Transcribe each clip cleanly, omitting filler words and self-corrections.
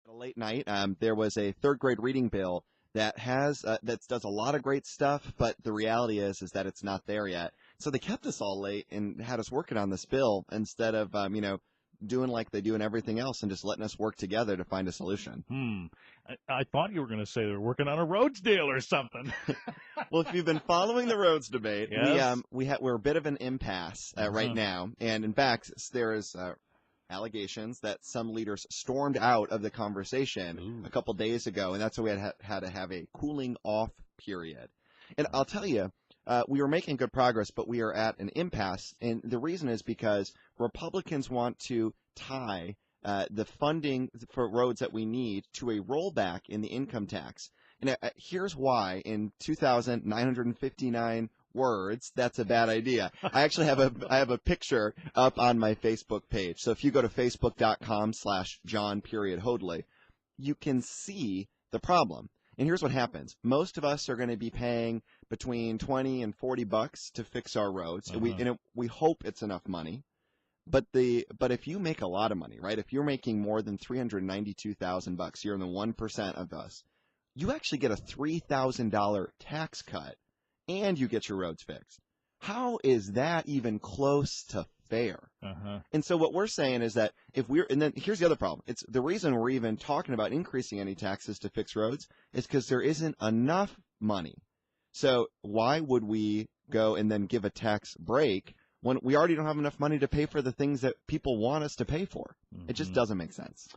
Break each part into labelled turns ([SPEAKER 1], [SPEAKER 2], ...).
[SPEAKER 1] a late night. There was a third grade reading bill that does a lot of great stuff, but the reality is that it's not there yet. So they kept us all late and had us working on this bill instead of doing like they do in everything else and just letting us work together to find a solution.
[SPEAKER 2] I thought you were going to say they're working on a roads deal or something.
[SPEAKER 1] Well, if you've been following the roads debate,
[SPEAKER 2] yes.
[SPEAKER 1] we're a bit of an impasse right now, and in fact, there is allegations that some leaders stormed out of the conversation a couple days ago, and that's why we had to have a cooling off period. And I'll tell you, we were making good progress, but we are at an impasse, and the reason is because Republicans want to tie the funding for roads that we need to a rollback in the income tax. And here's why. In 2,959 words, that's a bad idea. I actually have a picture up on my Facebook page. So if you go to facebook.com/Jon Hoadley, you can see the problem. And here's what happens. Most of us are going to be paying between $20 and $40 to fix our roads. We hope it's enough money. But if you make a lot of money, right? If you're making more than $392,000, you're in the 1% of us. You actually get a $3,000 tax cut, and you get your roads fixed. How is that even close to fair? And so what we're saying is that and then here's the other problem. It's the reason we're even talking about increasing any taxes to fix roads is because there isn't enough money. So why would we go and then give a tax break when we already don't have enough money to pay for the things that people want us to pay for? It just doesn't make sense.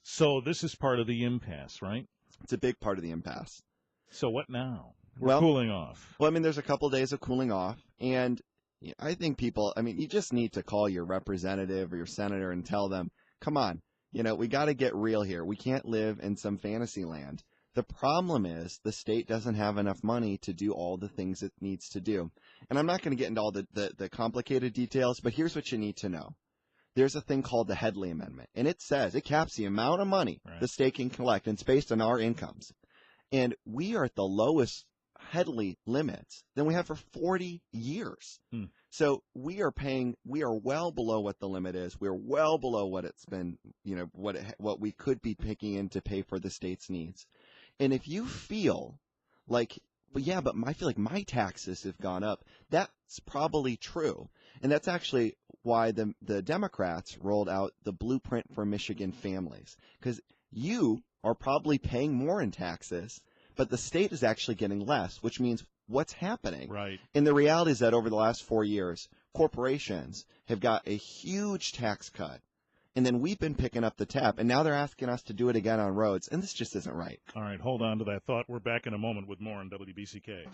[SPEAKER 2] So this is part of the impasse, right?
[SPEAKER 1] It's a big part of the impasse.
[SPEAKER 2] So what now? We're cooling off.
[SPEAKER 1] Well, there's a couple days of cooling off, and I think people, you just need to call your representative or your senator and tell them, come on, we got to get real here. We can't live in some fantasy land. The problem is the state doesn't have enough money to do all the things it needs to do. And I'm not going to get into all the complicated details, but here's what you need to know. There's a thing called the Hoadley Amendment, and it caps the amount of money the state can collect, and it's based on our incomes. And we are at the lowest Hoadley limits than we have for 40 years. So we are well below what the limit is. We're well below what it's been, what we could be picking in to pay for the state's needs. And if you feel like, but I feel like my taxes have gone up, that's probably true. And that's actually why the Democrats rolled out the blueprint for Michigan families, because you are probably paying more in taxes, but the state is actually getting less, which means what's happening.
[SPEAKER 2] Right.
[SPEAKER 1] And the reality is that over the last 4 years, corporations have got a huge tax cut. And then we've been picking up the tab, and now they're asking us to do it again on roads, and this just isn't right.
[SPEAKER 2] All right, hold on to that thought. We're back in a moment with more on WBCK.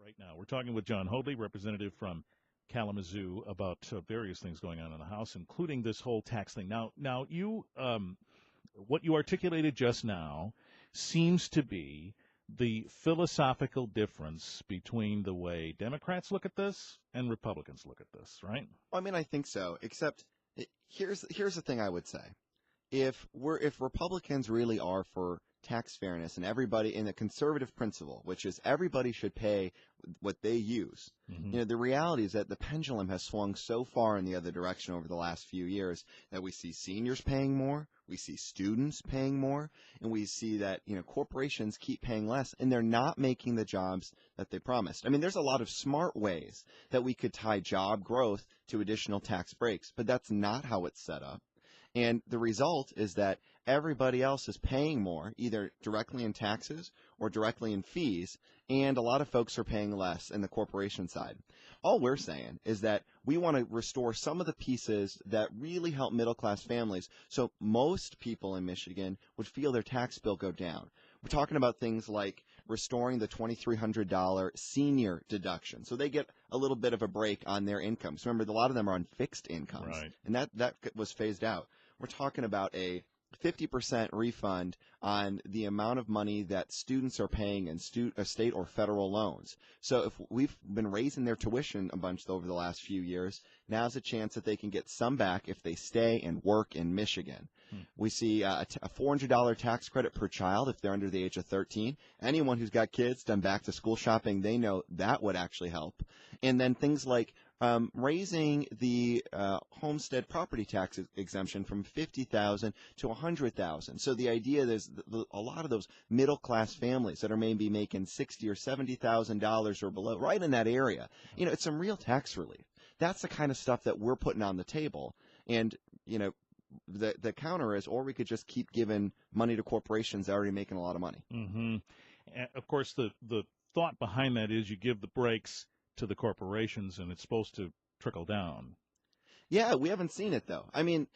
[SPEAKER 2] Right now, we're talking with Jon Hoadley, representative from Kalamazoo, about various things going on in the House, including this whole tax thing. Now, you, what you articulated just now seems to be the philosophical difference between the way Democrats look at this and Republicans look at this, right?
[SPEAKER 1] I think so, except here's the thing I would say. If Republicans really are for tax fairness and everybody in the conservative principle, which is everybody should pay what they use. The reality is that the pendulum has swung so far in the other direction over the last few years that we see seniors paying more, we see students paying more, and we see that, corporations keep paying less, and they're not making the jobs that they promised. There's a lot of smart ways that we could tie job growth to additional tax breaks, but that's not how it's set up. And the result is that everybody else is paying more, either directly in taxes or directly in fees, and a lot of folks are paying less in the corporation side. All we're saying is that we want to restore some of the pieces that really help middle-class families, so most people in Michigan would feel their tax bill go down. We're talking about things like restoring the $2,300 senior deduction, so they get a little bit of a break on their incomes. Remember, a lot of them are on fixed incomes, and that was phased out. We're talking about a 50% refund on the amount of money that students are paying in state or federal loans. So if we've been raising their tuition a bunch over the last few years, now's a chance that they can get some back if they stay and work in Michigan. We see a $400 tax credit per child if they're under the age of 13. Anyone who's got kids done back to school shopping, they know that would actually help. And then things like raising the homestead property tax exemption from $50,000 to $100,000. So the idea is a lot of those middle class families that are maybe making $60,000 or $70,000 or below, right in that area, it's some real tax relief. That's the kind of stuff that we're putting on the table. And the counter is, or we could just keep giving money to corporations that are already making a lot of money.
[SPEAKER 2] Mm-hmm. And of course, the thought behind that is you give the breaks to the corporations, and it's supposed to trickle down.
[SPEAKER 1] Yeah, we haven't seen it, though. I mean,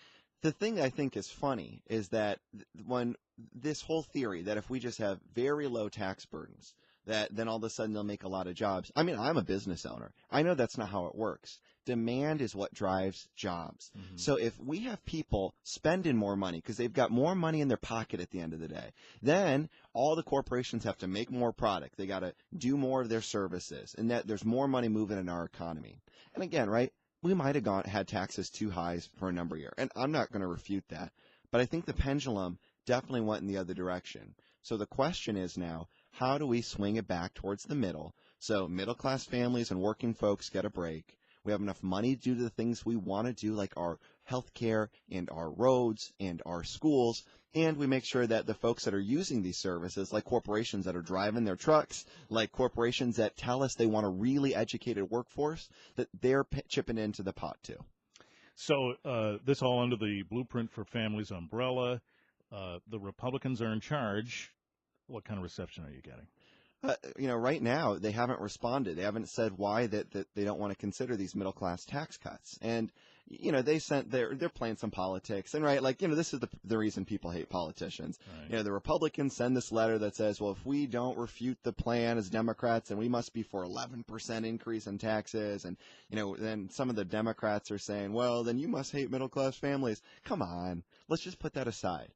[SPEAKER 1] the thing I think is funny is that when this whole theory that if we just have very low tax burdens, that then all of a sudden they'll make a lot of jobs. I mean, I'm a business owner. I know that's not how it works. Demand is what drives jobs. Mm-hmm. So if we have people spending more money because they've got more money in their pocket at the end of the day, then all the corporations have to make more product. They got to do more of their services, and that there's more money moving in our economy. And again, right, we might have had taxes too high for a number of years, and I'm not going to refute that. But I think the pendulum definitely went in the other direction. So the question is now, how do we swing it back towards the middle so middle-class families and working folks get a break? We have enough money to do the things we want to do, like our health care and our roads and our schools, and we make sure that the folks that are using these services, like corporations that are driving their trucks, like corporations that tell us they want a really educated workforce, that they're chipping into the pot too.
[SPEAKER 2] So this all under the Blueprint for Families umbrella. The Republicans are in charge. What kind of reception are you getting?
[SPEAKER 1] Right now they haven't responded. They haven't said why that they don't want to consider these middle class tax cuts. And they're playing some politics. And this is the reason people hate politicians. Right. The Republicans send this letter that says, well, if we don't refute the plan as Democrats, then we must be for 11% increase in taxes. And then some of the Democrats are saying, well, then you must hate middle class families. Come on, let's just put that aside.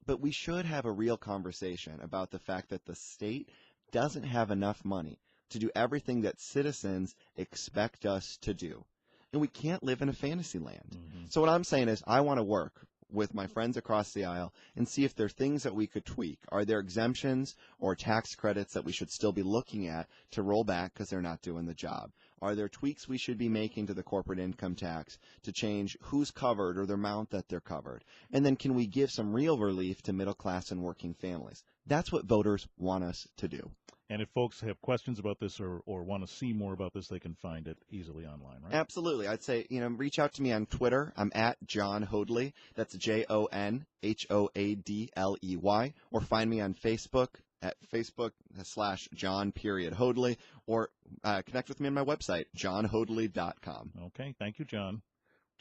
[SPEAKER 1] But we should have a real conversation about the fact that the state doesn't have enough money to do everything that citizens expect us to do. And we can't live in a fantasy land. Mm-hmm. So what I'm saying is I want to work with my friends across the aisle and see if there are things that we could tweak. Are there exemptions or tax credits that we should still be looking at to roll back because they're not doing the job? Are there tweaks we should be making to the corporate income tax to change who's covered or the amount that they're covered? And then can we give some real relief to middle class and working families? That's what voters want us to do.
[SPEAKER 2] And if folks have questions about this or want to see more about this, they can find it easily online, right?
[SPEAKER 1] Absolutely. I'd say, reach out to me on Twitter. I'm at Jon Hoadley. That's JonHoadley. Or find me on Facebook at Facebook.com/Jon.Hoadley. Or connect with me on my website, jonhoadley.com.
[SPEAKER 2] Okay. Thank you, John.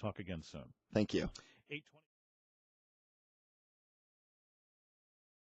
[SPEAKER 2] Talk again soon.
[SPEAKER 1] Thank you.
[SPEAKER 2] 8:20.